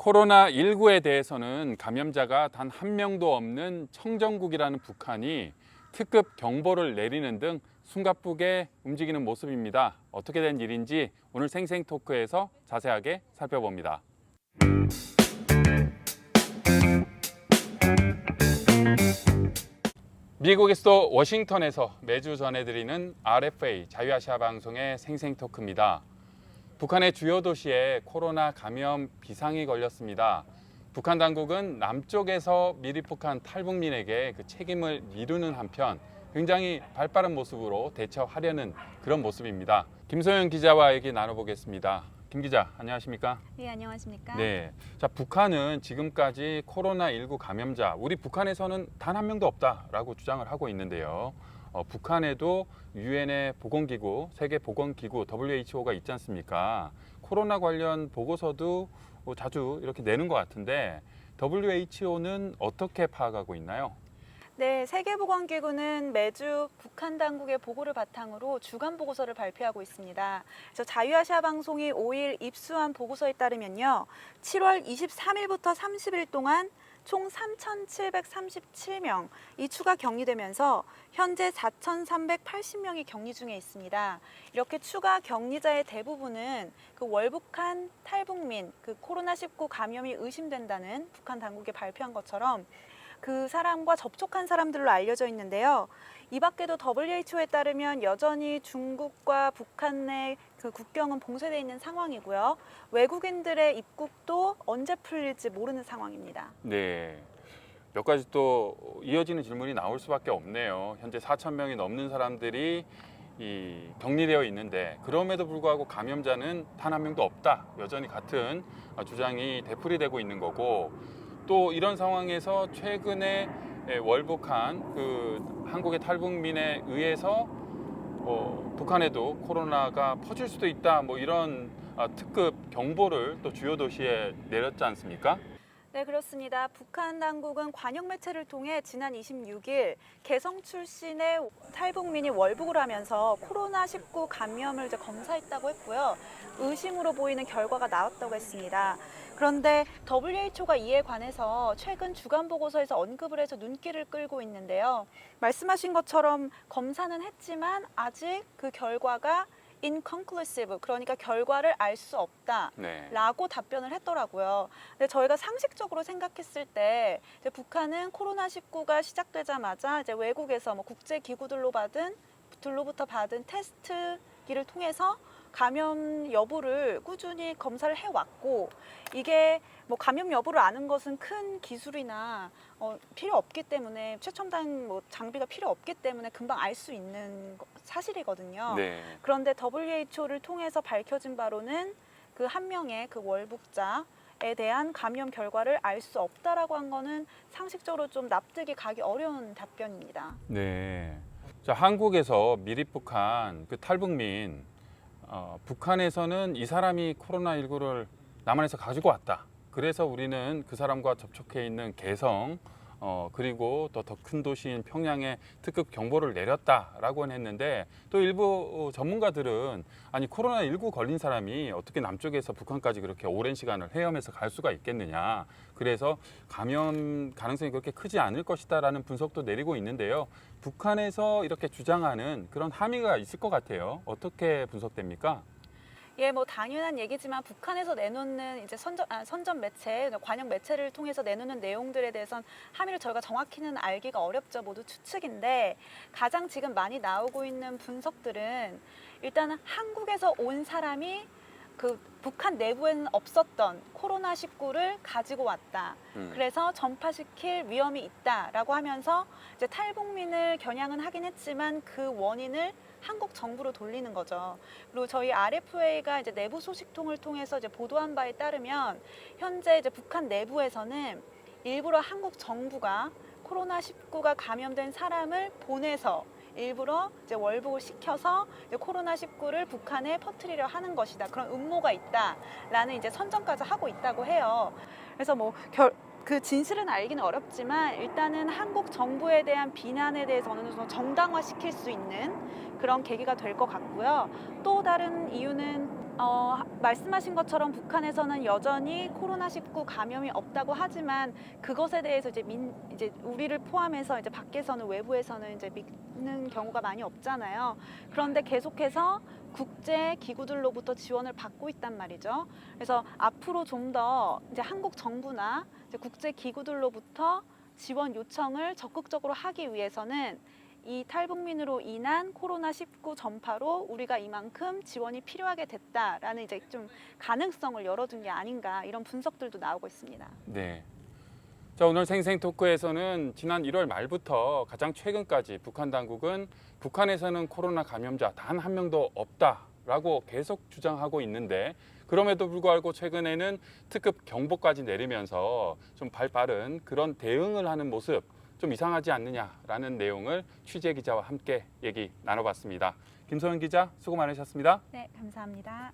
코로나19에 대해서는 감염자가 단 한 명도 없는 청정국이라는 북한이 특급 경보를 내리는 등 숨가쁘게 움직이는 모습입니다. 어떻게 된 일인지 오늘 생생토크에서 자세하게 살펴봅니다. 미국의 수도 워싱턴에서 매주 전해드리는 RFA 자유아시아 방송의 생생토크입니다. 북한의 주요 도시에 코로나 감염 비상이 걸렸습니다. 북한 당국은 남쪽에서 미립북한 탈북민에게 그 책임을 미루는 한편 굉장히 발빠른 모습으로 대처하려는 그런 모습입니다. 김소영 기자와 얘기 나눠보겠습니다. 김 기자, 안녕하십니까? 네, 안녕하십니까? 네. 자, 북한은 지금까지 코로나19 감염자, 우리 북한에서는 단 한 명도 없다라고 주장을 하고 있는데요. 북한에도 유엔의 보건기구, 세계보건기구 WHO가 있지 않습니까? 코로나 관련 보고서도 자주 이렇게 내는 것 같은데 WHO는 어떻게 파악하고 있나요? 네, 세계보건기구는 매주 북한 당국의 보고를 바탕으로 주간 보고서를 발표하고 있습니다. 그래서 자유아시아 방송이 5일 입수한 보고서에 따르면요, 7월 23일부터 30일 동안 총 3,737명 이 추가 격리되면서 현재 4,380명이 격리 중에 있습니다. 이렇게 추가 격리자의 대부분은 그 월북한 탈북민, 그 코로나19 감염이 의심된다는 북한 당국이 발표한 것처럼 그 사람과 접촉한 사람들로 알려져 있는데요. 이 밖에도 WHO에 따르면 여전히 중국과 북한 내 그 국경은 봉쇄되어 있는 상황이고요. 외국인들의 입국도 언제 풀릴지 모르는 상황입니다. 네. 몇 가지 또 이어지는 질문이 나올 수밖에 없네요. 현재 4,000명이 넘는 사람들이 격리되어 있는데 그럼에도 불구하고 감염자는 단 한 명도 없다. 여전히 같은 주장이 되풀이되고 있는 거고 또 이런 상황에서 최근에 월북한 그 한국의 탈북민에 의해서 북한에도 코로나가 퍼질 수도 있다. 뭐 이런 특급 경보를 또 주요 도시에 내렸지 않습니까? 네, 그렇습니다. 북한 당국은 관영 매체를 통해 지난 26일 개성 출신의 탈북민이 월북을 하면서 코로나19 감염을 검사했다고 했고요. 의심으로 보이는 결과가 나왔다고 했습니다. 그런데 WHO가 이에 관해서 최근 주간 보고서에서 언급을 해서 눈길을 끌고 있는데요. 말씀하신 것처럼 검사는 했지만 아직 그 결과가 inconclusive, 그러니까 결과를 알 수 없다라고 답변을 했더라고요. 근데 저희가 상식적으로 생각했을 때 이제 북한은 코로나19가 시작되자마자 이제 외국에서 뭐 국제 기구들로부터 받은 테스트기를 통해서 감염 여부를 꾸준히 검사를 해왔고, 이게 뭐 감염 여부를 아는 것은 큰 기술이나 필요 없기 때문에, 최첨단 뭐 장비가 필요 없기 때문에 금방 알 수 있는 사실이거든요. 네. 그런데 WHO를 통해서 밝혀진 바로는 그 한 명의 그 월북자에 대한 감염 결과를 알 수 없다라고 한 거는 상식적으로 좀 납득이 가기 어려운 답변입니다. 네. 자, 한국에서 미립북한 그 탈북민 북한에서는 이 사람이 코로나19를 남한에서 가지고 왔다. 그래서 우리는 그 사람과 접촉해 있는 개성 그리고 또 더 큰 도시인 평양에 특급 경보를 내렸다라고는 했는데 또 일부 전문가들은 아니 코로나19 걸린 사람이 어떻게 남쪽에서 북한까지 그렇게 오랜 시간을 헤엄해서 갈 수가 있겠느냐. 그래서 감염 가능성이 그렇게 크지 않을 것이다라는 분석도 내리고 있는데요. 북한에서 이렇게 주장하는 그런 함의가 있을 것 같아요. 어떻게 분석됩니까? 예, 뭐 당연한 얘기지만 북한에서 내놓는 이제 선전 매체, 관영 매체를 통해서 내놓는 내용들에 대해서는 함의를 저희가 정확히는 알기가 어렵죠. 모두 추측인데 가장 지금 많이 나오고 있는 분석들은 일단은 한국에서 온 사람이 그 북한 내부에는 없었던 코로나19를 가지고 왔다. 그래서 전파시킬 위험이 있다라고 하면서 이제 탈북민을 겨냥은 하긴 했지만 그 원인을 한국 정부로 돌리는 거죠. 그리고 저희 RFA가 이제 내부 소식통을 통해서 이제 보도한 바에 따르면 현재 이제 북한 내부에서는 일부러 한국 정부가 코로나19가 감염된 사람을 보내서 일부러 이제 월북을 시켜서 이제 코로나19를 북한에 퍼뜨리려 하는 것이다. 그런 음모가 있다라는 이제 선전까지 하고 있다고 해요. 그래서 뭐 그 진실은 알기는 어렵지만 일단은 한국 정부에 대한 비난에 대해서 어느 정도 정당화시킬 수 있는 그런 계기가 될 것 같고요. 또 다른 이유는 말씀하신 것처럼 북한에서는 여전히 코로나19 감염이 없다고 하지만 그것에 대해서 이제 우리를 포함해서 이제 밖에서는 외부에서는 이제 믿는 경우가 많이 없잖아요. 그런데 계속해서 국제 기구들로부터 지원을 받고 있단 말이죠. 그래서 앞으로 좀 더 이제 한국 정부나 이제 국제 기구들로부터 지원 요청을 적극적으로 하기 위해서는 이 탈북민으로 인한 코로나19 전파로 우리가 이만큼 지원이 필요하게 됐다라는 이제 좀 가능성을 열어둔 게 아닌가 이런 분석들도 나오고 있습니다. 네. 자, 오늘 생생 토크에서는 지난 1월 말부터 가장 최근까지 북한 당국은 북한에서는 코로나 감염자 단 한 명도 없다라고 계속 주장하고 있는데 그럼에도 불구하고 최근에는 특급 경보까지 내리면서 좀 발빠른 그런 대응을 하는 모습 좀 이상하지 않느냐라는 내용을 취재 기자와 함께 얘기 나눠봤습니다. 김소연 기자 수고 많으셨습니다. 네, 감사합니다.